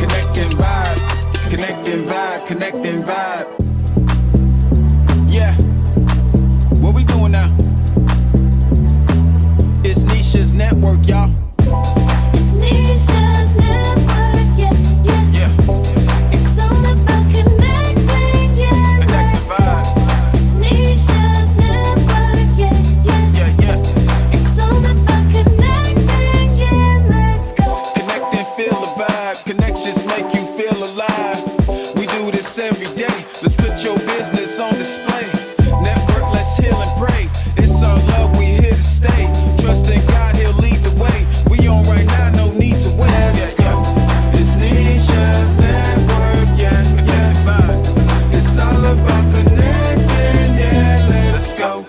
connecting vibe. Yeah, what we doing now? It's Nisha's network, y'all. It's Nisha's network, yeah, yeah. Yeah, It's all about connecting, yeah. connecting vibe. It's Nisha's network, yeah, yeah. Yeah, yeah. It's all about connecting, yeah. Let's go. Connect and feel the vibe. Connections make you feel alive. We do this every day. Let's put your business on display. Network, let's heal and pray. It's our love, we here to stay. Trust in God, he'll lead the way. We on right now, no need to wait. Yeah, yeah. It's Nisha's network, yeah, yeah. It's all about connecting, yeah. Let's go.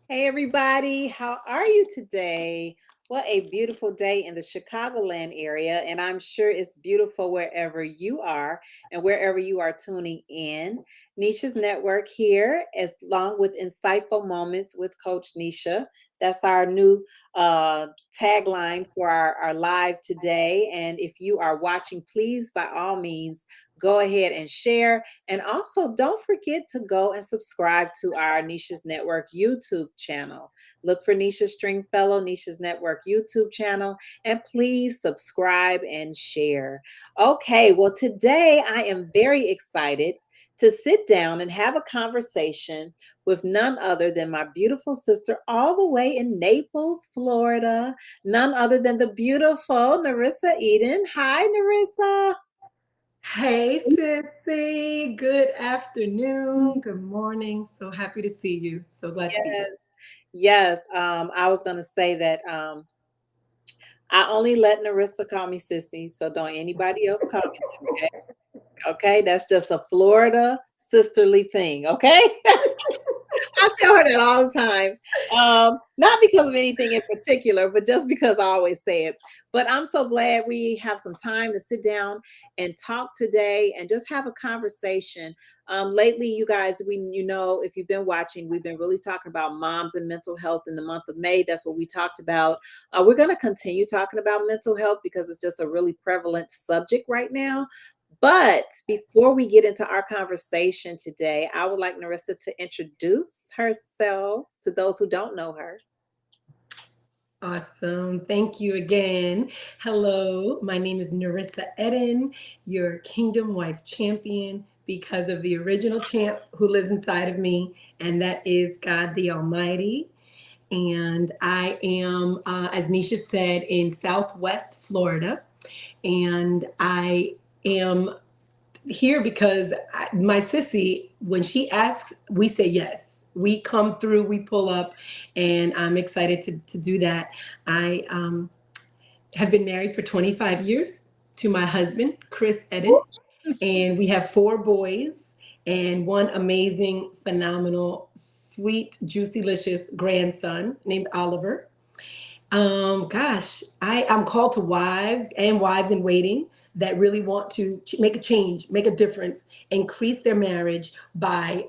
Hey everybody, how are you today? What a beautiful day in the Chicagoland area, and I'm sure it's beautiful wherever you are and wherever you are tuning in. Nisha's Network here, as long with Insightful Moments with Coach Nisha. That's our new tagline for our live today. And if you are watching, please, by all means, go ahead and share. And also, don't forget to go and subscribe to our Nisha's Network YouTube channel. Look for Nisha Stringfellow, Nisha's Network YouTube channel, and please subscribe and share. Okay, well, today I am very excited to sit down and have a conversation with none other than my beautiful sister, all the way in Naples, Florida, none other than the beautiful Narissa Eden. Hi, Narissa. Hey, Sissy. Good afternoon. Good morning. So happy to see you. So glad to be Yes, here. yes. I was going to say that I only let Narissa call me Sissy, so don't anybody else call me that, okay? Okay, that's just a Florida sisterly thing, okay? I tell her that all the time. Not because of anything in particular, but just because I always say it. But I'm so glad we have some time to sit down and talk today and just have a conversation. Lately, you guys, if you've been watching, we've been really talking about moms and mental health in the month of May. That's what we talked about. We're going to continue talking about mental health because it's just a really prevalent subject right now. But before we get into our conversation today, I would like Narissa to introduce herself to those who don't know her. Awesome. Thank you again. Hello, my name is Narissa Eden, your Kingdom Wife Champion, because of the original champ who lives inside of me, and that is God the Almighty. And I am, as Nisha said, in Southwest Florida, and I am here because my sissy, when she asks, we say yes. We come through, we pull up, and I'm excited to do that. I have been married for 25 years to my husband, Chris Eden, and we have 4 boys and one amazing, phenomenal, sweet, juicy-licious grandson named Oliver. I'm called to wives and wives in waiting that really want to make a change, make a difference, increase their marriage by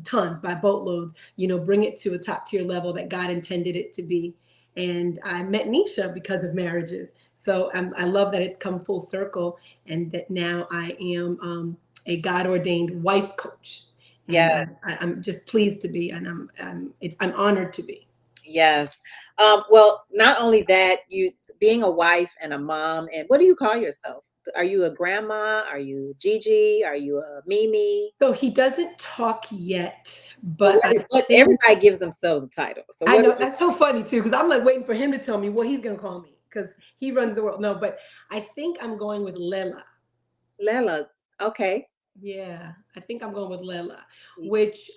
tons, by boatloads, bring it to a top tier level that God intended it to be. And I met Nisha because of marriages. So I love that it's come full circle and that now I am a God ordained wife coach. And Yes, I'm just pleased to be, and I'm honored to be. yes. Well, not only that, you being a wife and a mom, and what do you call yourself? Are you a grandma? Are you Gigi? Are you a Mimi? So he doesn't talk yet, Well, but I what think everybody gives themselves a title. So I what know is it? that's so funny too, because I'm like waiting for him to tell me what he's gonna call me because he runs the world. No, but I think I'm going with Lela. Lela. Okay. Yeah, I think I'm going with Lela, which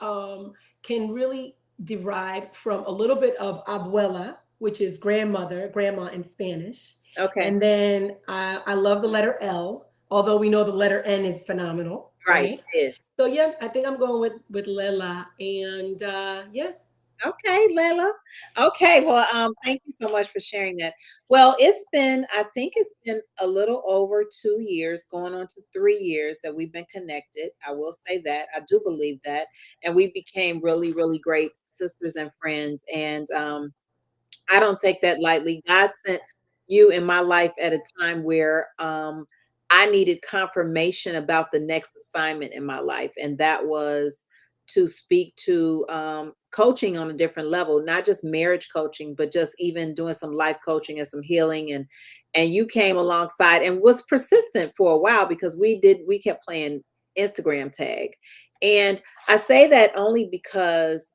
can really derive from a little bit of abuela, which is grandmother, grandma in Spanish. Okay. And then I love the letter L, although we know the letter N is phenomenal, Right. right? It is. So yeah, I think I'm going with Lela, and yeah, Okay, Layla. Okay, well, thank you so much for sharing that. Well, I think it's been a little over 2 years, going on to 3 years that we've been connected. I will say that. I do believe that. And we became really, really great sisters and friends. And I don't take that lightly. God sent you in my life at a time where I needed confirmation about the next assignment in my life, and that was to speak to coaching on a different level, not just marriage coaching, but just even doing some life coaching and some healing. And you came alongside and was persistent for a while because we kept playing Instagram tag. And I say that only because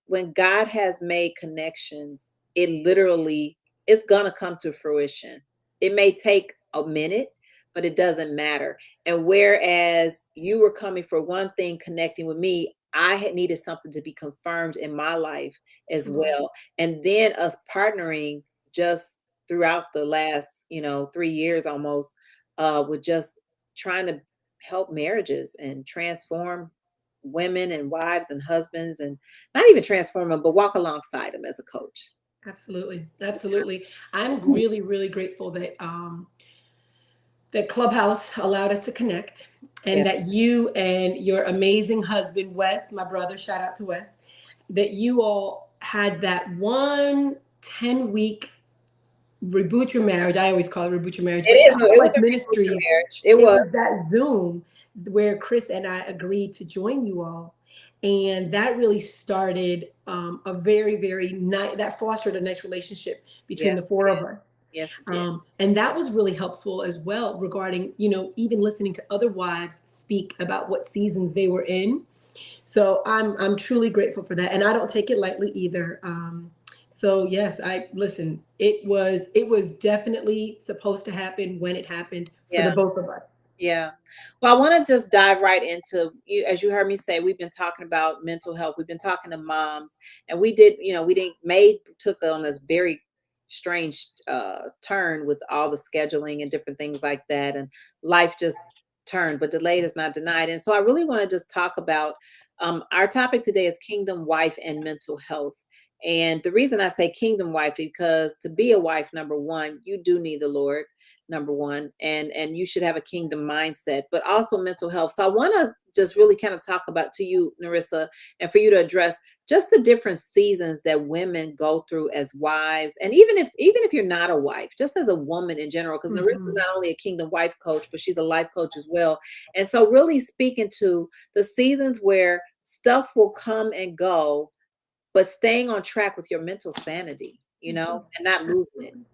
when God has made connections, it literally it's gonna come to fruition. It may take a minute, but it doesn't matter. And whereas you were coming for one thing, connecting with me, I had needed something to be confirmed in my life as Mhm. well. And then us partnering just throughout the last, 3 years almost, with just trying to help marriages and transform women and wives and husbands, and not even transform them, but walk alongside them as a coach. Absolutely, absolutely. I'm really, really grateful that Clubhouse allowed us to connect, Yeah. and that you and your amazing husband, Wes, my brother, shout out to Wes, that you all had that 10-week reboot your marriage. I always call it reboot your marriage, It but is. Couple It was Life a reboot to Ministries, marriage. It it was. was that Zoom where Chris and I agreed to join you all. And that really started a very, very nice, that fostered a nice relationship between the Yes, four it of did. us. Yes, it did. And that was really helpful as well regarding, even listening to other wives speak about what seasons they were in. So I'm truly grateful for that, and I don't take it lightly either. So yes, I listen. It was definitely supposed to happen when it happened for the Yeah. both of us. Yeah. Well, I want to just dive right into you. As you heard me say, we've been talking about mental health. We've been talking to moms, and we didn't May took on this very strange turn with all the scheduling and different things like that, and life just turned. But delayed is not denied. And so, I really want to just talk about our topic today is kingdom wife and mental health. And the reason I say kingdom wife because to be a wife, number one, you do need the Lord, number one, and you should have a kingdom mindset, but also mental health. So I want to just really kind of talk about to you, Narissa, and for you to address just the different seasons that women go through as wives, and even if you're not a wife, just as a woman in general, because Narissa is Mhm. not only a kingdom wife coach, but she's a life coach as well. And so really speaking to the seasons where stuff will come and go, but staying on track with your mental sanity, Mhm. and not losing it. Absolutely.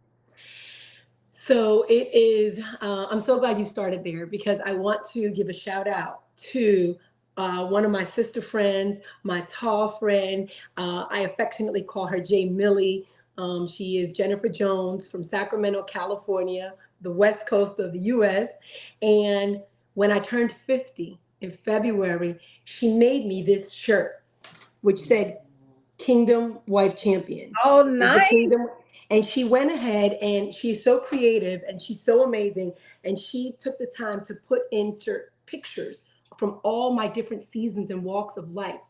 So it is. I'm so glad you started there because I want to give a shout out to one of my sister friends, my tall friend. I affectionately call her Jay Millie. She is Jennifer Jones from Sacramento, California, the west coast of the U.S. And when I turned 50 in February, she made me this shirt, which said Kingdom Wife Champion. Oh, Is the nice. Kingdom. And she went ahead and she's so creative and she's so amazing. And she took the time to put insert pictures from all my different seasons and walks of life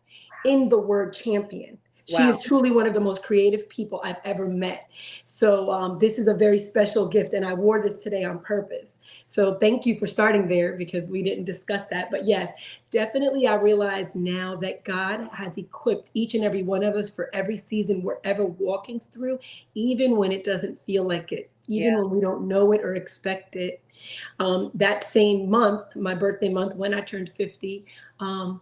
in the word champion. She Wow. is truly one of the most creative people I've ever met. So this is a very special gift, and I wore this today on purpose. So thank you for starting there because we didn't discuss that. But yes, definitely, I realize now that God has equipped each and every one of us for every season we're ever walking through, even when it doesn't feel like it, Yeah. even when we don't know it or expect it. That same month, my birthday month, when I turned 50, um,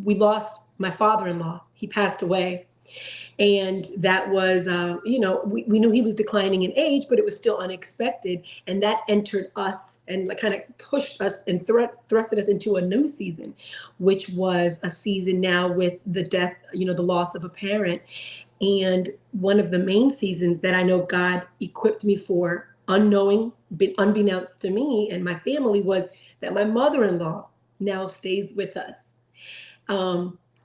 we lost my father in law. He passed away. And that was, we knew he was declining in age, but it was still unexpected. And that entered us and kind of pushed us and thrusted us into a new season, which was a season now with the death, the loss of a parent. And one of the main seasons that I know God equipped me for, unbeknownst to me and my family, was that my mother-in-law now stays with us.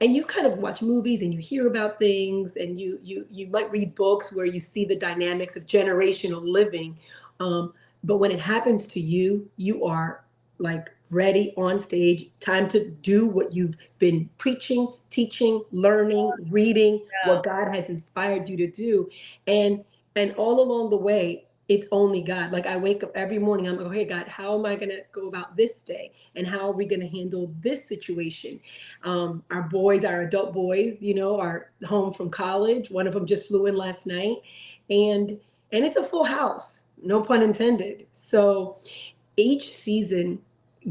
And you kind of watch movies and you hear about things and you might read books where you see the dynamics of generational living. Um, but when it happens to you, you are like ready on stage, time to do what you've been preaching, teaching, learning, reading, Yeah. what God has inspired you to do. And all along the way, it's only God. Like I wake up every morning, I'm like, okay, God, how am I going to go about this day? And how are we going to handle this situation? Our boys, our adult boys, are home from college. One of them just flew in last night, and it's a full house, no pun intended. So each season,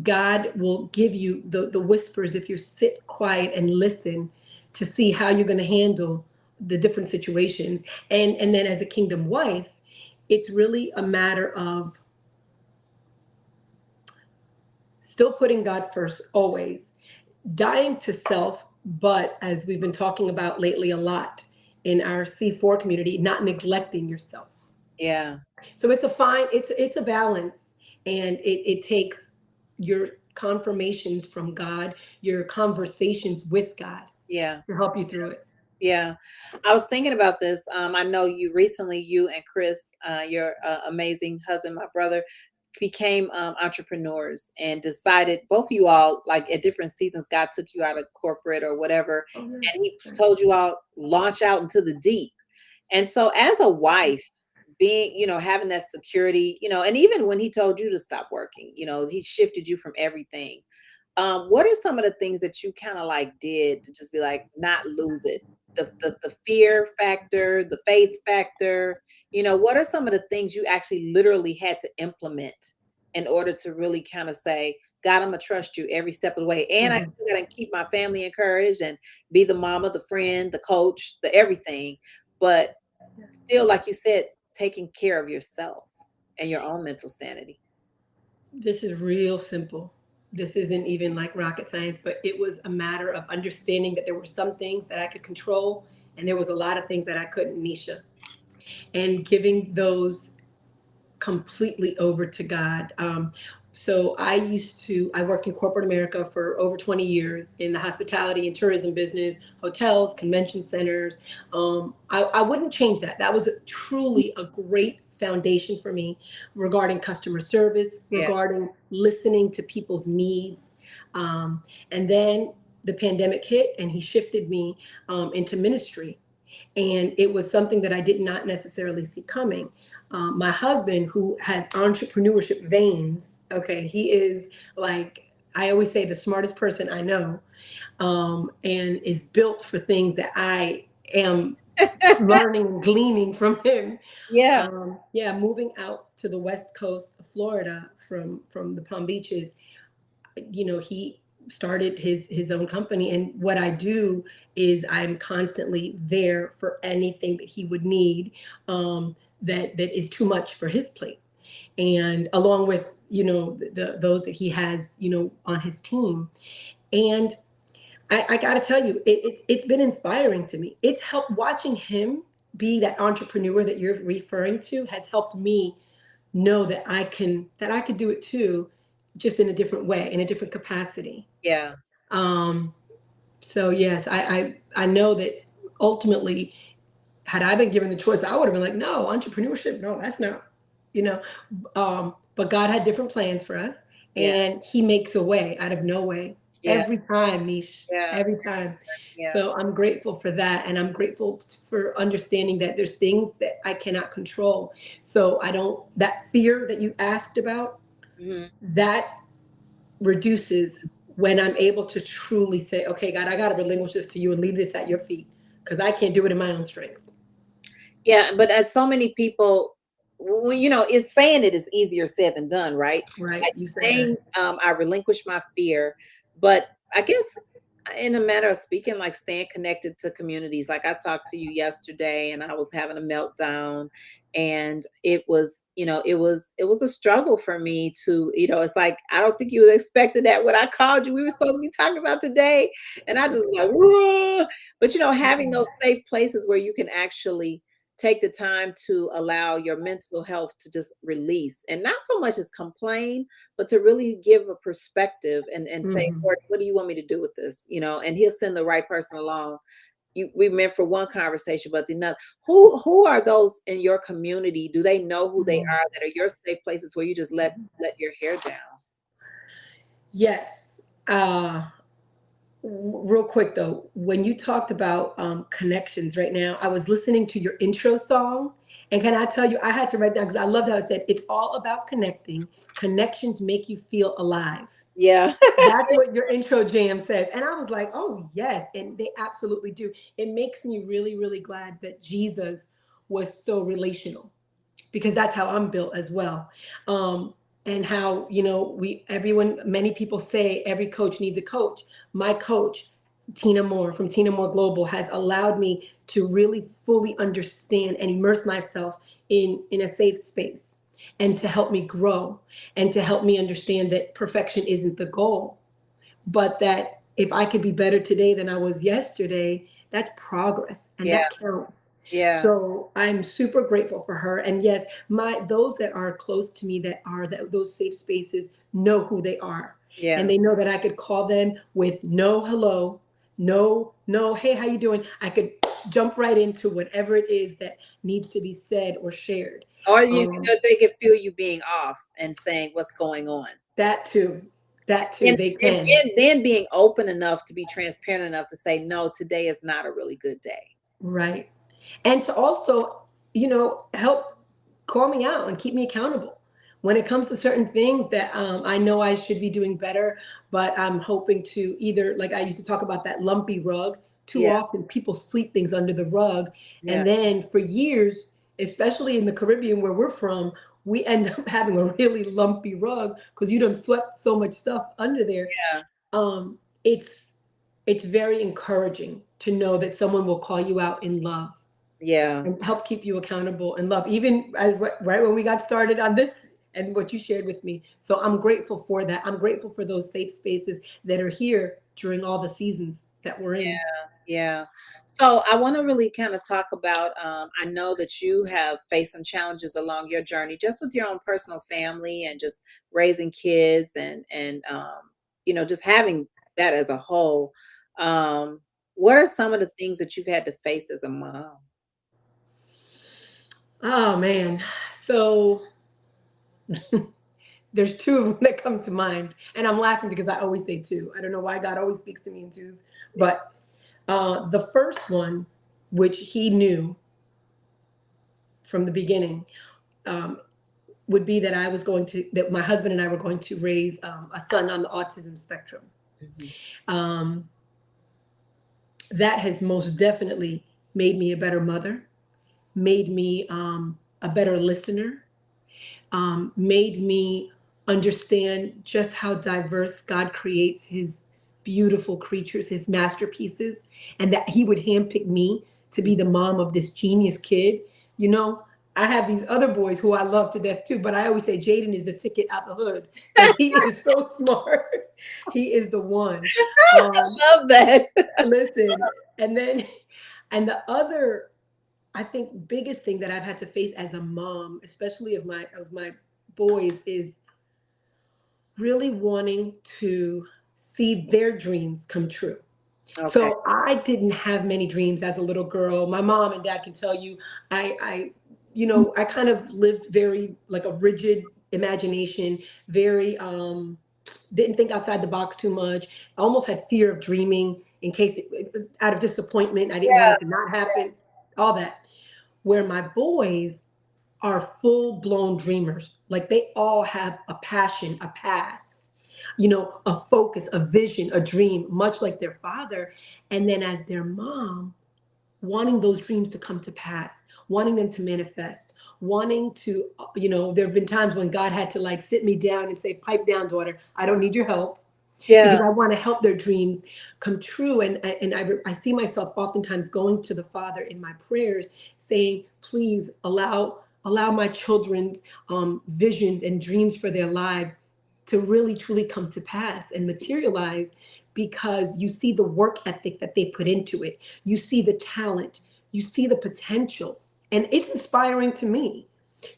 God will give you the whispers if you sit quiet and listen to see how you're going to handle the different situations. And then as a kingdom wife, it's really a matter of still putting God first always, dying to self, but as we've been talking about lately a lot in our C4 community, not neglecting yourself. Yeah. So it's a balance, and it takes your confirmations from God, your conversations with God Yeah. to help you through it. Yeah. I was thinking about this. I know you and Chris, your amazing husband, my brother, became entrepreneurs and decided, both of you all, like at different seasons, God took you out of corporate or whatever, Oh, and he yeah. told you all launch out into the deep. And so as a wife, being, having that security, and even when he told you to stop working, he shifted you from everything. What are some of the things that you kind of like did to just be like, not lose it? The fear factor, the faith factor, what are some of the things you actually literally had to implement in order to really kind of say, God, I'm gonna trust you every step of the way. And I Mhm. still gotta keep my family encouraged and be the mama, the friend, the coach, the everything. But still, like you said, taking care of yourself and your own mental sanity. This is real simple. This isn't even like rocket science, but it was a matter of understanding that there were some things that I could control, and there was a lot of things that I couldn't, Nisha, and giving those completely over to God. So I worked in corporate America for over 20 years in the hospitality and tourism business, hotels, convention centers. I wouldn't change that. That was truly a great foundation for me regarding customer service, Yeah. regarding listening to people's needs. And then the pandemic hit, and he shifted me into ministry, and it was something that I did not necessarily see coming. My husband, who has entrepreneurship veins, okay, he is like, I always say, the smartest person I know, and is built for things that I am learning and gleaning from him. Yeah. Yeah, moving out to the west coast of Florida from the Palm Beaches, he started his own company, and what I do is I'm constantly there for anything that he would need, that is too much for his plate, and along with those that he has on his team. And I got to tell you, it's been inspiring to me. It's helped watching him be that entrepreneur that you're referring to, has helped me know that I could do it too, just in a different way, in a different capacity. Yeah. Um, so yes, I know that ultimately, had I been given the choice, I would have been like, no, entrepreneurship, no, that's not, you know. But God had different plans for us, Yeah. and He makes a way out of no way Yeah. every time, Niche, Yeah. every time. Yeah. So I'm grateful for that, and I'm grateful for understanding that there's things that I cannot control. So I don't, that fear that you asked about, Mhm. that reduces when I'm able to truly say, okay, God, I got to relinquish this to you and leave this at your feet, because I can't do it in my own strength. Yeah, but as so many people, well, it's saying it is easier said than done, right? Right? Like You said that. saying, I relinquish my fear, but I guess in a matter of speaking, like staying connected to communities. Like I talked to you yesterday, and I was having a meltdown, and it was a struggle for me to, it's like I don't think you was expecting that when I called you. We were supposed to be talking about today, and I just like, "Whoa." But having those safe places where you can actually take the time to allow your mental health to just release, and not so much as complain, but to really give a perspective and say, Mhm. Lord, what do you want me to do with this? And He'll send the right person along. We meant for one conversation, but the another. Who are those in your community? Do they know who they Mhm. are, that are your safe places where you just let your hair down? Yes. Real quick though, when you talked about connections right now, I was listening to your intro song, and can I tell you, I had to write down because I loved how it said it's all about connecting. Connections make you feel alive. Yeah. That's what your intro jam says. And I was like, oh, yes. And they absolutely do. It makes me really, really glad that Jesus was so relational because that's how I'm built as well. And how, everyone, many people say every coach needs a coach. My coach, Tina Moore from Tina Moore Global, has allowed me to really fully understand and immerse myself in a safe space and to help me grow and to help me understand that perfection isn't the goal, but that if I could be better today than I was yesterday, that's progress and Yeah. that counts. Yeah. So I'm super grateful for her. And yes, my those that are close to me that are those safe spaces know who they are. And Yeah. they know that I could call them with no hello, no, hey, how you doing? I could jump right into whatever it is that needs to be said or shared. Or Um, they can feel you being off and saying what's going on. that too, that too, And they and can. then being open enough to be transparent enough to say, no, today is not a really good day. Right. And to also, help call me out and keep me accountable when it comes to certain things that I know I should be doing better, but I'm hoping to either, like I used to talk about that lumpy rug. Too Yeah. often people sweep things under the rug. Yeah. And then for years, especially in the Caribbean where we're from, we end up having a really lumpy rug because you done swept so much stuff under there. Yeah. um, it's it's very encouraging to know that someone will call you out in love Yeah. and help keep you accountable in love, even right when we got started on this and what you shared with me. So I'm grateful for that. I'm grateful for those safe spaces that are here during all the seasons that we're in. Yeah. So I want to really kind of talk about, I know that you have faced some challenges along your journey, just with your own personal family and just raising kids and just having that as a whole. What are some of the things that you've had to face as a mom? Oh man. So there's two of them that come to mind. And I'm laughing because I always say two. I don't know why God always speaks to me in twos. But the first one, which he knew from the beginning, um, would be that that my husband and I were going to raise a son on the autism spectrum. Mhm. Um, that has most definitely made me a better mother, made me a better listener, made me understand just how diverse God creates his beautiful creatures, his masterpieces, and that he would handpick me to be the mom of this genius kid. You know, I have these other boys who I love to death too, but I always say Jaden is the ticket out the hood because he is so smart. He is the one. Um, I love that. listen, and then, and the other, I think, biggest thing that I've had to face as a mom, especially of my boys, is really wanting to see their dreams come true. Okay. So I didn't have many dreams as a little girl. My mom and dad can tell you, I kind of lived very like a rigid imagination, very didn't think outside the box too much. I almost had fear of dreaming in case out of disappointment, I didn't want Yeah. it to not happen. All that. Where my boys are full blown dreamers. Like they all have a passion, a path, a focus, a vision, a dream, much like their father. And then as their mom, wanting those dreams to come to pass, wanting them to manifest, wanting to, there have been times when God had to like sit me down and say, pipe down, daughter, I don't need your help because Yeah. I want to help their dreams come true. And I see myself oftentimes going to the Father in my prayers, saying, "Please allow my children's visions and dreams for their lives to really truly come to pass and materialize." Because you see the work ethic that they put into it, you see the talent, you see the potential, and it's inspiring to me.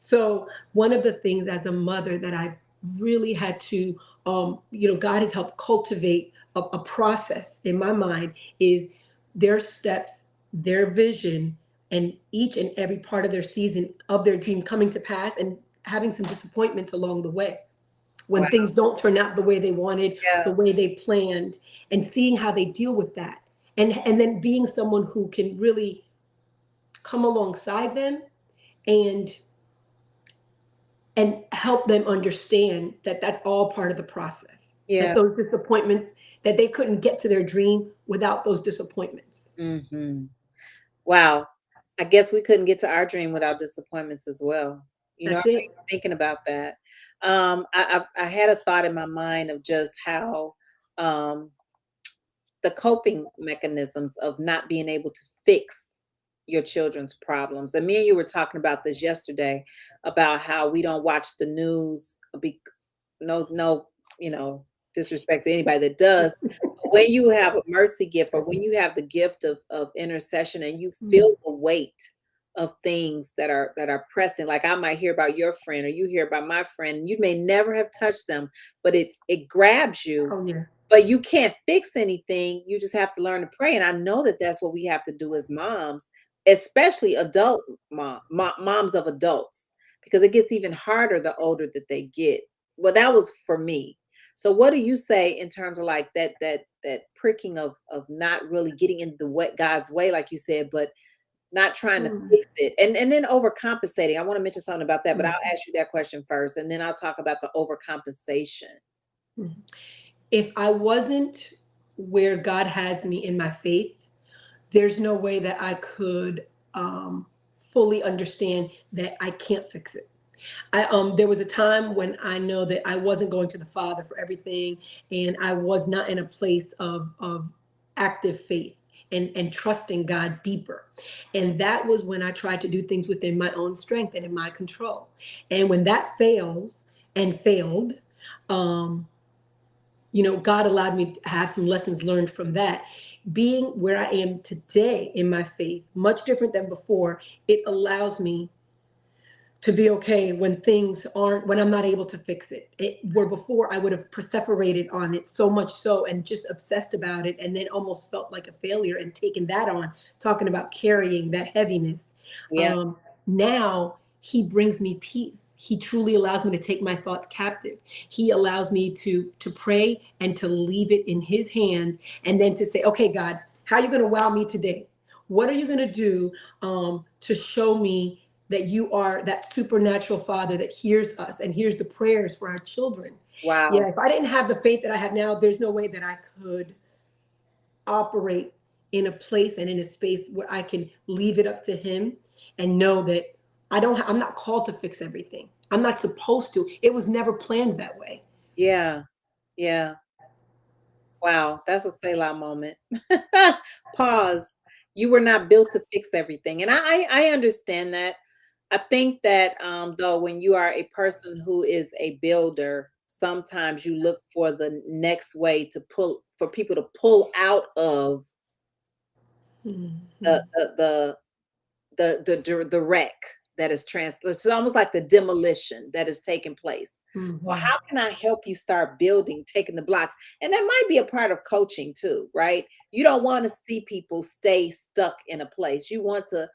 So one of the things as a mother that I've really had to God has helped cultivate a process in my mind is their steps, their vision, and each and every part of their season of their dream coming to pass and having some disappointments along the way. Wow. when things don't turn out the way they wanted, Yeah. the way they planned, and seeing how they deal with that. And then being someone who can really come alongside them and help them understand that that's all part of the process. That Yeah. those disappointments, that they couldn't get to their dream without those disappointments. Hmm. Wow. I guess we couldn't get to our dream without disappointments as well. That's I was it. thinking about that. I had a thought in my mind of just how um, the coping mechanisms of not being able to fix your children's problems. And me and you were talking about this yesterday about how we don't watch the news. No, disrespect to anybody that does. But when you have a mercy gift, or when you have the gift of intercession, and you Mm. feel the weight of things that are pressing, like I might hear about your friend, or you hear about my friend, and you may never have touched them, but it grabs you, Oh yeah. but you can't fix anything. You just have to learn to pray. And I know that that's what we have to do as moms, especially adult moms of adults, because it gets even harder the older that they get. Well, that was for me. So what do you say in terms of like that pricking of not really getting in the way, God's way, like you said, but not trying to Mm. fix it, and then overcompensating? I want to mention something about that, but I'll Mm. ask you that question first, and then I'll talk about the overcompensation. Mm. If I wasn't where God has me in my faith, there's no way that I could fully understand that I can't fix it. There was a time when I know that I wasn't going to the Father for everything, and I was not in a place of active faith and trusting God deeper. And that was when I tried to do things within my own strength and in my control. And when that fails and failed, um, God allowed me to have some lessons learned from that. Being where I am today in my faith, much different than before, it allows me to be okay when things aren't, when I'm not able to fix it. Where before I would have perseverated on it so much so and just obsessed about it, and then almost felt like a failure and taken that on, talking about carrying that heaviness. Yeah. Now he brings me peace. He truly allows me to take my thoughts captive. He allows me to pray and to leave it in his hands, and then to say, okay, God, how are you going to wow me today? What are you going to do to show me that you are that supernatural father that hears us and hears the prayers for our children? Wow. Yeah, if I didn't have the faith that I have now, there's no way that I could operate in a place and in a space where I can leave it up to him and know that I'm not called to fix everything. I'm not supposed to. It was never planned that way. Yeah. Yeah. Wow, that's a Selah moment. Pause. You were not built to fix everything. And I understand that. I think that though, when you are a person who is a builder, sometimes you look for the next way to pull, for people to pull out of the Mhm. the the the wreck that is it's almost like the demolition that is taking place. Well, Mhm. how can I help you start building, taking the blocks? And that might be a part of coaching too, right? You don't want to see people stay stuck in a place. You want to,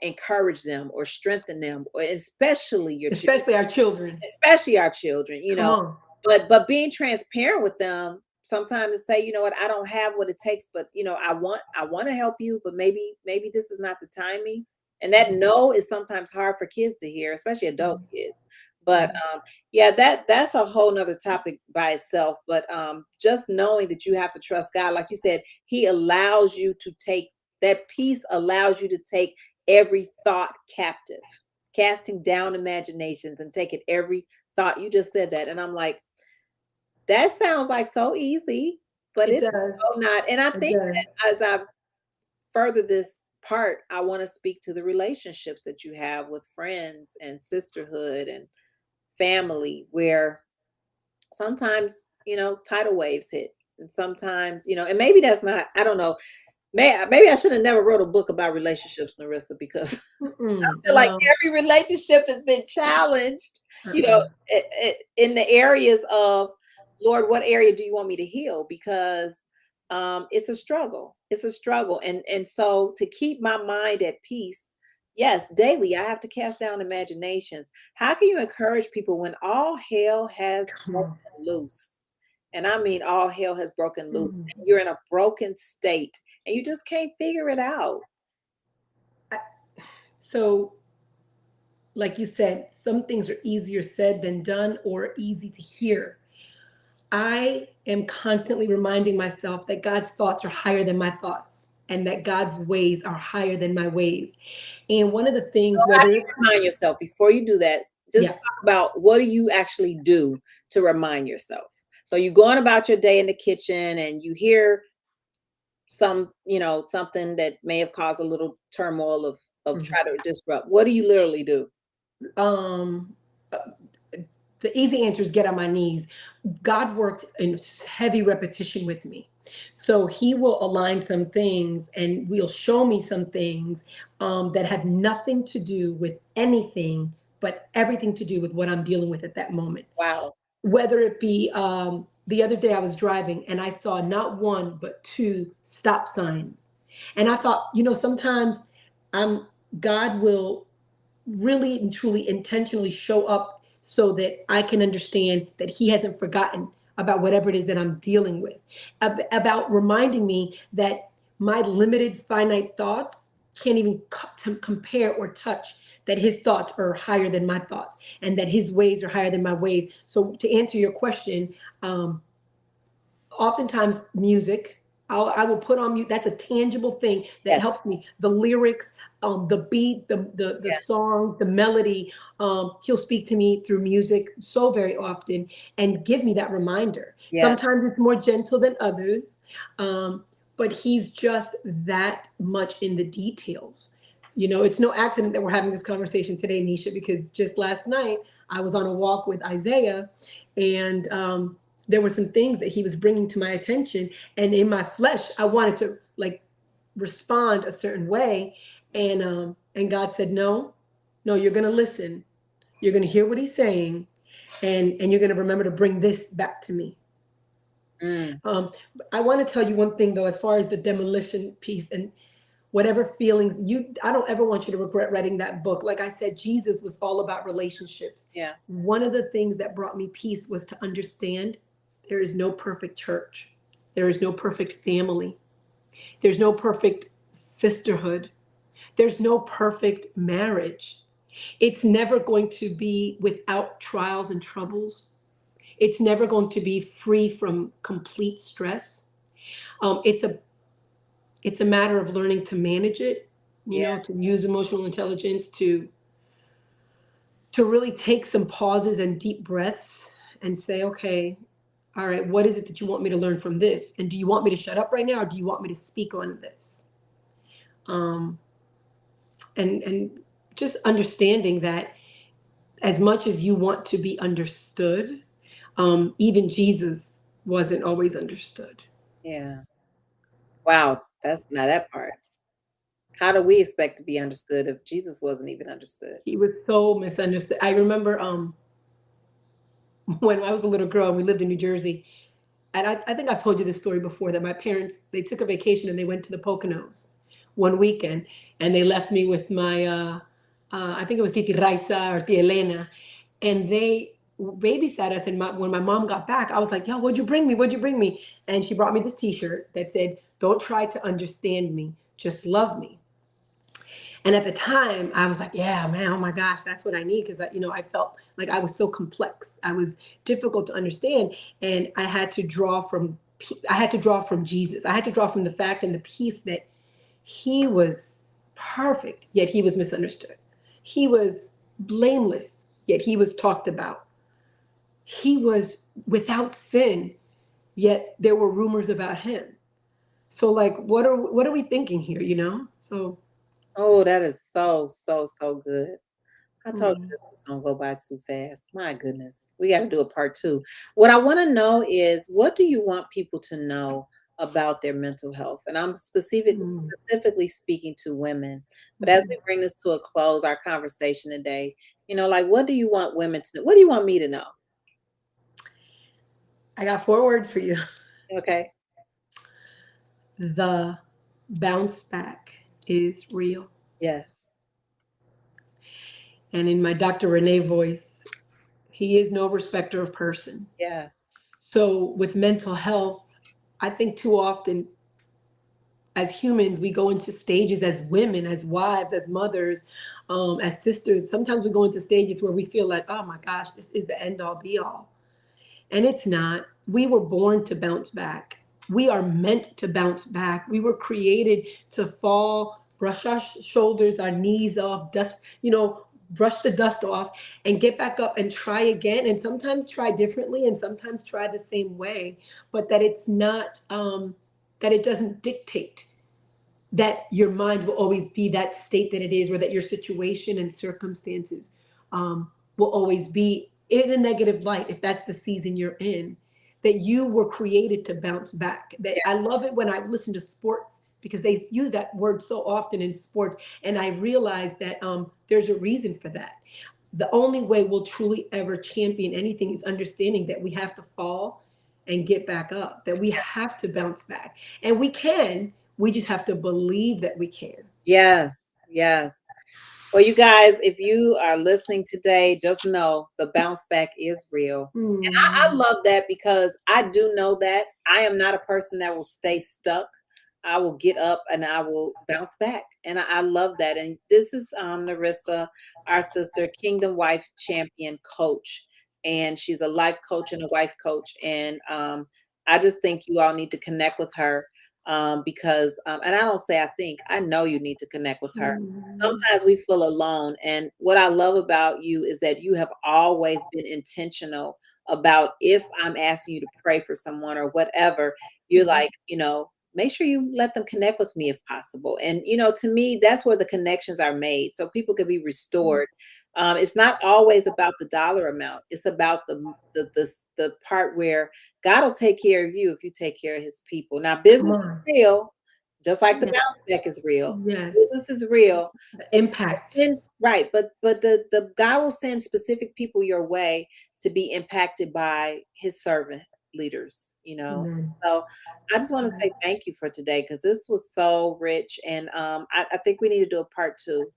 encourage them or strengthen them, or especially your children, Especially our children. especially our children, Come on. but being transparent with them sometimes, to say, you know what, I don't have what it takes, but I want to help you, but maybe this is not the timing. And that no is sometimes hard for kids to hear, especially adult Mhm. kids. But Mhm. yeah, that's a whole nother topic by itself. But just knowing that you have to trust God, like you said, he allows you to take that peace, allows you to take every thought captive, casting down imaginations and taking every thought. You just said that, and I'm like, that sounds like so easy, but It it's does. so not. And I It think does. that as I further this part, I want to speak to the relationships that you have with friends and sisterhood and family, where sometimes, tidal waves hit. And sometimes, and maybe that's not, I don't know. Maybe I should have never wrote a book about relationships, Narissa, because Mm-mm. feel like No. every relationship has been challenged, Uh-uh. in the areas of, Lord, what area do you want me to heal? Because it's a struggle. It's a struggle. And so to keep my mind at peace, Yes, daily. I have to cast down imaginations. How can you encourage people when all hell has Come broken on. loose? And I mean, all hell has broken loose. Mm. And you're in a broken state and you just can't figure it out. I- So, like you said, some things are easier said than done or easy to hear. I am constantly reminding myself that God's thoughts are higher than my thoughts and that God's ways are higher than my ways. And one of the things, How do whether you remind yourself before you do that? Just yeah, talk about what do you actually do to remind yourself? So you're going about your day in the kitchen and you hear something that may have caused a little turmoil of mhm. try to disrupt. What do you literally do? um, uh, the easy answer is get on my knees. God works in heavy repetition with me. So he will align some things and will show me some things that have nothing to do with anything, but everything to do with what I'm dealing with at that moment. Wow. Whether it be the other day I was driving and I saw not one, but two stop signs. And I thought, sometimes I'm, God will really and truly intentionally show up so that I can understand that he hasn't forgotten about whatever it is that I'm dealing with, about reminding me that my limited finite thoughts can't even to compare or touch that his thoughts are higher than my thoughts and that his ways are higher than my ways. So to answer your question, um, oftentimes music, I will put on mute. That's a tangible thing that Yes. helps me. The lyrics, the beat, the Yes. song, the melody. He'll speak to me through music so very often and give me that reminder. Yes. Sometimes it's more gentle than others, um, but he's just that much in the details. It's no accident that we're having this conversation today, Nisha, because just last night I was on a walk with Isaiah, and there were some things that he was bringing to my attention, and in my flesh I wanted to like respond a certain way, and God said, no, no, you're going to listen, you're going to hear what he's saying, and you're going to remember to bring this back to me. Mm. um, I want to tell you one thing though, as far as the demolition piece and whatever feelings I don't ever want you to regret reading that book. Like I said, Jesus was all about relationships. Yeah. One of the things that brought me peace was to understand there is no perfect church. There is no perfect family. There's no perfect sisterhood. There's no perfect marriage. It's never going to be without trials and troubles. It's never going to be free from complete stress. It's a matter of learning to manage it, Yeah. to use emotional intelligence to really take some pauses and deep breaths and say, okay, all right, what is it that you want me to learn from this? And do you want me to shut up right now or do you want me to speak on this? Um, and just understanding that as much as you want to be understood, even Jesus wasn't always understood. Yeah. Wow. That's now that part. How do we expect to be understood if Jesus wasn't even understood? He was so misunderstood. I remember when I was a little girl and we lived in New Jersey, and I think I've told you this story before, that my parents, they took a vacation and they went to the Poconos one weekend, and they left me with my I think it was Titi Raisa or Tia Elena, and they babysat us. And when my mom got back, I was like, yo, what'd you bring me? What'd you bring me? And she brought me this T-shirt that said, don't try to understand me, just love me. And at the time, I was like, yeah, man, oh my gosh, that's what I need. Because, I felt like I was so complex. I was difficult to understand. And I had to draw from Jesus. I had to draw from the fact and the peace that he was perfect, yet he was misunderstood. He was blameless, yet he was talked about. He was without sin, yet there were rumors about him. So like, what are we thinking here? So Oh, that is so, so, so good. I told you mm, this was gonna go by too fast. My goodness. We gotta do a part two. What I want to know is what do you want people to know about their mental health? And I'm mm, specifically speaking to women. But as we mhm. bring this to a close, our conversation today, like what do you want women to know? What do you want me to know? I got 4 words for you. Okay. The bounce back is real. Yes. And in my Dr. Renee voice, he is no respecter of person. Yes. So with mental health, I think too often as humans, we go into stages as women, as wives, as mothers, as sisters. Sometimes we go into stages where we feel like, oh my gosh, this is the end all be all. And it's not. We were born to bounce back. We are meant to bounce back. We were created to fall, brush our shoulders, our knees off, dust, brush the dust off and get back up and try again. And sometimes try differently and sometimes try the same way, but that it's not, that it doesn't dictate that your mind will always be that state that it is, or that your situation and circumstances will always be in a negative light if that's the season you're in. That you were created to bounce back. That I love it when I listen to sports because they use that word so often in sports, and I realize that there's a reason for that. The only way we'll truly ever champion anything is understanding that we have to fall and get back up, that we have to bounce back. And we can, we just have to believe that we can. Yes. Yes. Well, you guys, if you are listening today, just know the bounce back is real. And I love that because I do know that I am not a person that will stay stuck. I will get up and I will bounce back. And I love that. And this is Narissa, our sister, Kingdom Wife Champion Coach. And she's a life coach and a wife coach. And I just think you all need to connect with her because, and I don't say I think, I know you need to connect with her. Sometimes we feel alone. And what I love about you is that you have always been intentional about if I'm asking you to pray for someone or whatever, you're like, make sure you let them connect with me if possible. And, to me, that's where the connections are made so people can be restored. It's not always about the dollar amount. It's about the part where God will take care of you if you take care of his people. Now, business is real, just like the Yes. bounce back is real. Yes. Business is real. The impact. Right. But the God will send specific people your way to be impacted by his servant leaders, Amen. So I just want to say thank you for today because this was so rich. And I think we need to do a part 2.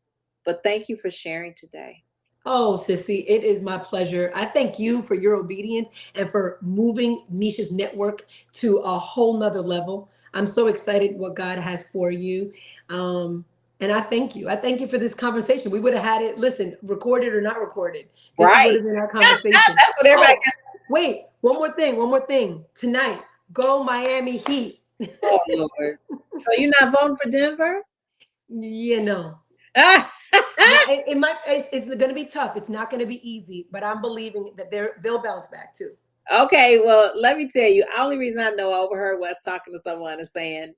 But thank you for sharing today. Oh, Sissy, it is my pleasure. I thank you for your obedience and for moving Nisha's network to a whole nother level. I'm so excited what God has for you. And I thank you. I thank you for this conversation. We would have had it, listen, recorded or not recorded. This Right. would have been our conversation. That's what everybody Wait, one more thing. Tonight, go Miami Heat. Oh, Lord. So you're not voting for Denver? It's going to be tough. It's not going to be easy, but I'm believing that they'll bounce back too. Okay, well, let me tell you, the only reason I know I overheard Wes talking to someone and saying,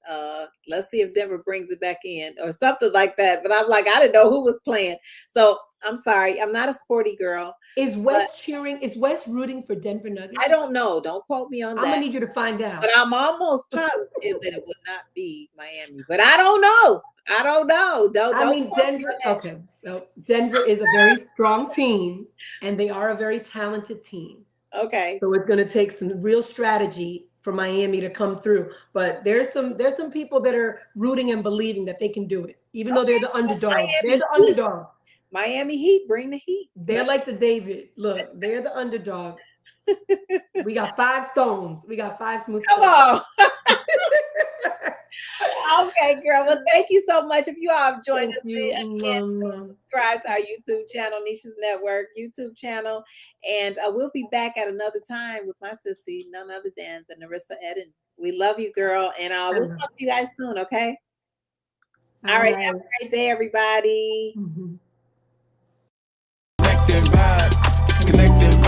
let's see if Denver brings it back in or something like that. But I'm like, I didn't know who was playing. So I'm sorry. I'm not a sporty girl. Is Wes cheering? Is Wes rooting for Denver Nuggets? I don't know. Don't quote me on that. I'm going to need you to find out. But I'm almost positive that it would not be Miami. But I don't know. Denver. Okay, so Denver is a very strong team, and they are a very talented team. Okay. So it's going to take some real strategy for Miami to come through. But there's some people that are rooting and believing that they can do it, even though they're the underdog. They're the underdog. Miami Heat, bring the heat. They're like the David. Look, they're the underdog. We got 5 stones. We got 5 smooth stones. Come on. Okay, girl. Well, thank you so much. If you all have joined us, again, subscribe to our YouTube channel, Nisha's Network YouTube channel. And we'll be back at another time with my sissy, none other than the Narissa Eden. We love you, girl. And we'll talk to you guys soon, okay? All right. Have a great day, everybody.